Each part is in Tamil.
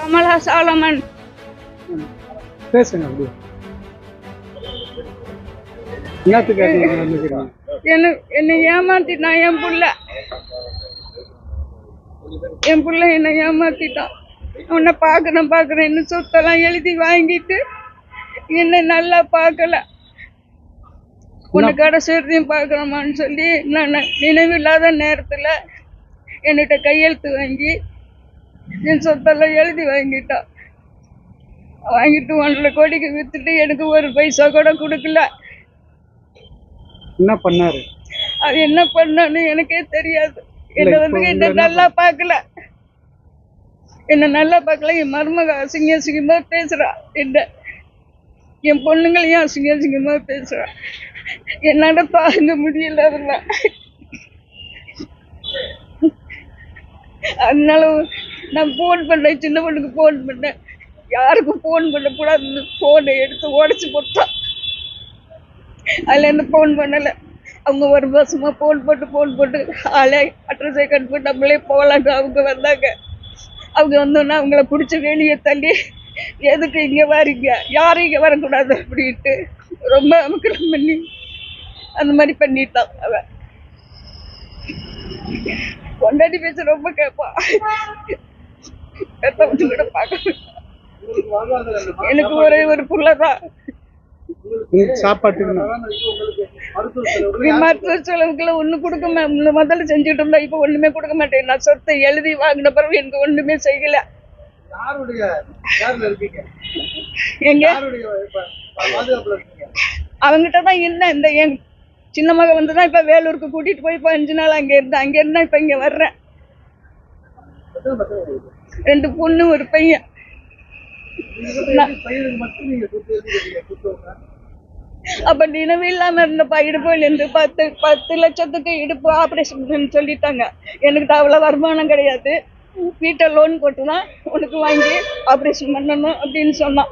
கமலா சாலமன். பேசுங்க அப்படியே. என்னை ஏமாத்திட்டான் என் புள்ள என்னை ஏமாத்திட்டான். உன்னை பாக்குறேன்னு சொத்தெல்லாம் எழுதி வாங்கிட்டு என்னை நல்லா பார்க்கல. உன்னை கடைசியும் பார்க்கணுமான்னு சொல்லி நான் நினைவில்லாத நேரத்துல என்கிட்ட கையெழுத்து வாங்கி என் சொத்தெல்லாம் எழுதி வாங்கிட்டான். வாங்கிட்டு 1.5 கோடிக்கு வித்துட்டு எனக்கு ஒரு பைசா கூட கொடுக்கல. என்ன பண்ணாரு? அது என்ன பண்ணான்னு எனக்கே தெரியாது. என்ன நல்லா பார்க்கல. என் மருமக அசிங்கமா பேசுறா. என் பொண்ணுங்களையும் அசிங்கமா பேசுறா. என்னால தாங்க முடியல அதெல்லாம். அதனால நான் போன் பண்ணேன், சின்ன பொண்ணுக்கு போன் பண்ணேன். யாருக்கும் போன் பண்ணக்கூடாது, போனை எடுத்து உடைச்சு போட்டான். அதுல என்ன போன் பண்ணல. அவங்க ஒரு மாசமா போன் போட்டு ஆளே அட்ரஸை கண்டு நம்மளே போகலான்னு அவங்க வந்தாங்க. அவங்க வந்தோன்னா அவங்கள பிடிச்சி வெளியே தள்ளி எதுக்கு இங்க வரீங்க, யாரும் இங்க வரக்கூடாது அப்படின்ட்டு ரொம்ப அமுக்கலம் பண்ணி அந்த மாதிரி பண்ணிட்டான். அவன் கொண்டாடி பேச ரொம்ப கேட்பான். கூட பார்க்க எனக்கு ஒரே ஒரு புள்ளதான். மருத்துவ செலவுக்குள்ள ஒண்ணு கொடுக்க முதல்ல செஞ்சுட்டு இருந்தா இப்ப ஒண்ணுமே கொடுக்க மாட்டேன். நான் சொத்தை எழுதி வாங்கின பிறகு எனக்கு ஒண்ணுமே செய்யல. எங்க அவங்கிட்டதான் என்ன இந்த என் சின்ன மக வந்துதான் இப்ப வேலூருக்கு கூட்டிட்டு போய் 5 நாள் அங்க இருந்தா இப்ப இங்க வர்றேன். 2 பொண்ணு ஒரு பையன். அப்ப நினைவு இல்லாம இருந்தப்பா இடுப்புல இருந்து 10 லட்சத்துக்கு இடுப்பு ஆபரேஷன் சொல்லிட்டாங்க. எனக்கு அவ்வளவு வருமானம் கிடையாது. வீட்டை லோன் போட்டுதான் உனக்கு வாங்கி ஆபரேஷன் பண்ணணும் அப்படின்னு சொன்னான்.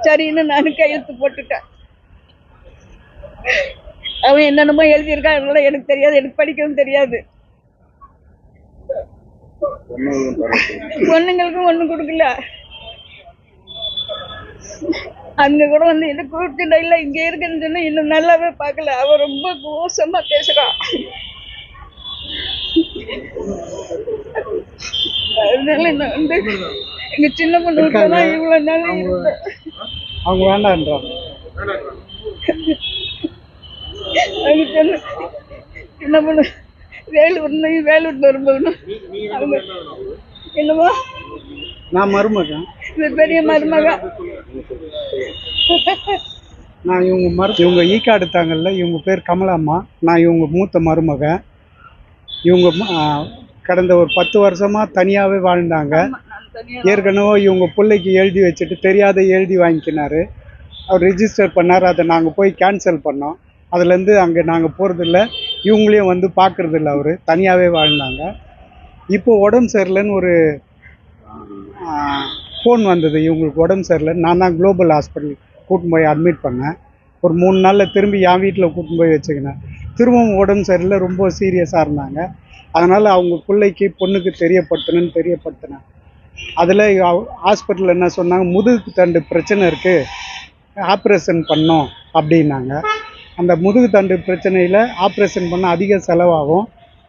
சரின்னு நானு கையெழுத்து போட்டுட்டேன். அவன் என்னென்னமோ எழுதியிருக்கான். அதனால எனக்கு தெரியாது, எனக்கு படிக்கவும் தெரியாது. பொண்ணுங்களுக்கும் ஒண்ணும் கொடுக்கல. அங்க கூட வந்து என்ன கூப்பிட்டு இல்ல இங்க இருக்குன்னு சொன்னா இன்னும் நல்லாவே பார்க்கல. அவ ரொம்ப மோசமா பேசுறான். அதனால நான் வந்து எங்க சின்ன பொண்ணுக்கு இவ்வளவு நாள் அவங்க வேண்டான்றாங்க. சின்ன பொண்ணு வேலூர் வரும்போது என்னமோ நான் மருமகன், பெரிய மருமக. நான் இவங்க ஈக்கா எடுத்தாங்கல்ல, இவங்க பேர் கமலாம்மா. நான் இவங்க மூத்த மருமகன். இவங்க கடந்த ஒரு 10 வருஷமா தனியாவே வாழ்ந்தாங்க. ஏற்கனவே இவங்க பிள்ளைக்கு எழுதி வச்சுட்டு தெரியாத எழுதி வாங்கிக்கினாரு. அவர் ரிஜிஸ்டர் பண்ணார். அதை நாங்கள் போய் கேன்சல் பண்ணோம். அதுலேருந்து அங்கே நாங்கள் போகிறதில்ல, இவங்களையும் வந்து பார்க்குறதில்ல. அவர் தனியாகவே வாழ்ந்தாங்க. இப்போ உடம்பு சரியில்லைன்னு ஒரு ஃபோன் வந்தது. இவங்களுக்கு உடம்பு சரியில்லை. நான் தான் குளோபல் ஹாஸ்பிட்டல் கூட்டின்னு போய் அட்மிட் பண்ணேன். ஒரு 3 நாளில் திரும்பி என் வீட்டில் கூட்டின்னு போய் வச்சுக்கினேன். திரும்பவும் உடம்பு சரியில்லை, ரொம்ப சீரியஸாக இருந்தாங்க. அதனால் அவங்க பிள்ளைக்கு பொண்ணுக்கு தெரியப்படுத்தினேன். அதில் ஹாஸ்பிட்டலில் என்ன சொன்னாங்க, முதுகு தண்டு பிரச்சனை இருக்குது, ஆப்ரேஷன் பண்ணோம் அப்படின்னாங்க. அந்த முதுகு தண்டு பிரச்சனையில் ஆப்ரேஷன் பண்ண அதிக செலவாகும்,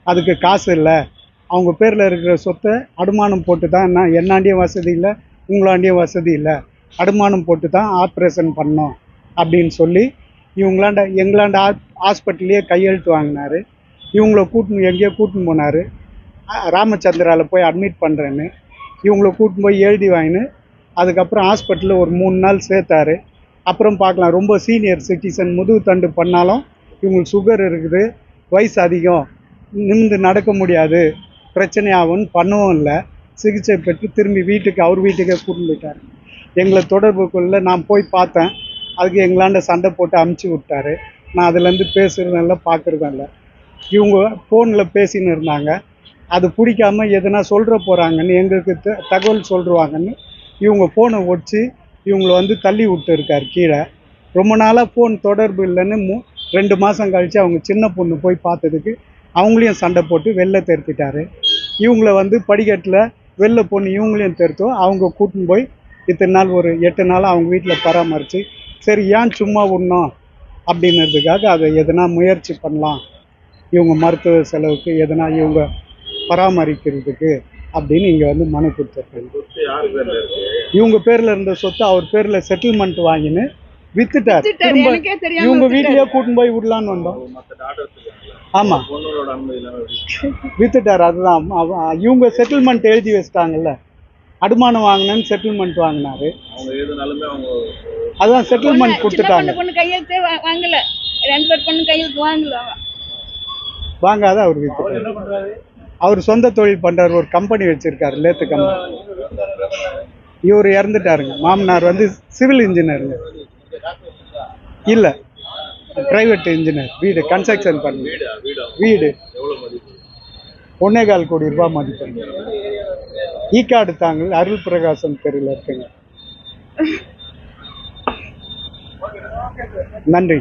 அதுக்கு காசு இல்லை, அவங்க பேரில் இருக்கிற சொத்தை அடமானம் போட்டு தான், என்னாண்டியும் வசதி இல்லை, உங்களாண்டியும் வசதி இல்லை, அடமானம் போட்டு தான் ஆப்ரேஷன் பண்ணோம் அப்படின்னு சொல்லி எங்களாண்ட ஹாஸ்பிட்டல்லையே கையெழுத்து வாங்கினார். இவங்கள எங்கேயோ கூட்டின்னு போனார். ராமச்சந்திராவில் போய் அட்மிட் பண்ணுறேன்னு இவங்கள கூட்டின்னு போய் எழுதி வாங்கினு அதுக்கப்புறம் ஹாஸ்பிட்டலில் ஒரு 3 நாள் சேர்த்தாரு. அப்புறம் பார்க்கலாம், ரொம்ப சீனியர் சிட்டிசன், முதுகு தண்டு பண்ணாலும் இவங்களுக்கு சுகர் இருக்குது, வயசு அதிகம், நிமிந்து நடக்க முடியாது, பிரச்சனை ஆகும்னு பண்ணவும் இல்லை. சிகிச்சை பெற்று திரும்பி அவர் வீட்டுக்கே கூட்டின்னு போயிட்டார். எங்களை தொடர்புக்குள்ள நான் போய் பார்த்தேன். அதுக்கு எங்களாண்ட சண்டை போட்டு அமுச்சு விட்டாரு. நான் அதுலேருந்து பேசுகிறதும் இல்லை, பார்க்குறதும் இல்லை. இவங்க ஃபோனில் பேசின்னு இருந்தாங்க. அது பிடிக்காம எதுனா சொல்கிற போகிறாங்கன்னு, எங்களுக்கு தகவல் சொல்லிடுவாங்கன்னு இவங்க ஃபோனை ஒடிச்சு இவங்களை வந்து தள்ளி விட்டு இருக்கார் கீழே. ரொம்ப நாளாக ஃபோன் தொடர்பு இல்லைன்னு 2 மாதம் கழித்து அவங்க சின்ன பொண்ணு போய் பார்த்ததுக்கு அவங்களையும் சண்டை போட்டு வெளில தெருத்திட்டாரு. இவங்கள வந்து படிக்கட்டில் வெளில பொண்ணு இவங்களையும் தெரித்தோம். அவங்க கூட்டின்னு போய் இத்தனை நாள் ஒரு 8 நாள் அவங்க வீட்டில் பராமரித்து, சரி ஏன் சும்மா விடணும் அப்படின்றதுக்காக அதை எதனா முயற்சி பண்ணலாம், இவங்க மருத்துவ செலவுக்கு எதனா இவங்க பராமரிக்கிறதுக்கு அப்படின்னு இங்கே வந்து மனு கொடுத்துருக்காங்க. இவங்க பேரில் இருந்த சொத்து அவர் பேரில் செட்டில்மெண்ட் வாங்கின்னு வித்துட்டார். திரும்ப எனக்கே தெரியாம இவங்க வீட்லயே கூட்டின்னு போய் விடலான்னு வந்தோம். ஆமாம், வித்துட்டார். அதுதான் இவங்க செட்டில்மெண்ட் எழுதி வச்சிட்டாங்கல்ல, அடமானம் வாங்கினேன்னு செட்டில்மெண்ட் வாங்கினாரு. அதான் செட்டில்மெண்ட் கொடுத்துட்டாங்க. பொண்ணு கையெழுத்தே வாங்கல, 2 பேர் பொண்ணு கையெழுத்து வாங்கல. வாங்காத அவர் வித்துட்டார். அவர் சொந்த தொழில் பண்றாரு, ஒரு கம்பெனி வச்சிருக்காரு, லேத்து கம்பெனி. இவர் இறந்துட்டாருங்க. மாமனார் வந்து சிவில் இன்ஜினியருங்க. இல்ல, பிரைவேட் இன்ஜினியர். வீடு கன்ஸ்ட்ரக்ஷன் பண்ணி வீடு 1.25 கோடி ரூபாய் மதிப்பு. ஈக்காடு தாங்கல் அருள் பிரகாசம் தெருவில் இருக்குங்க. நன்றி.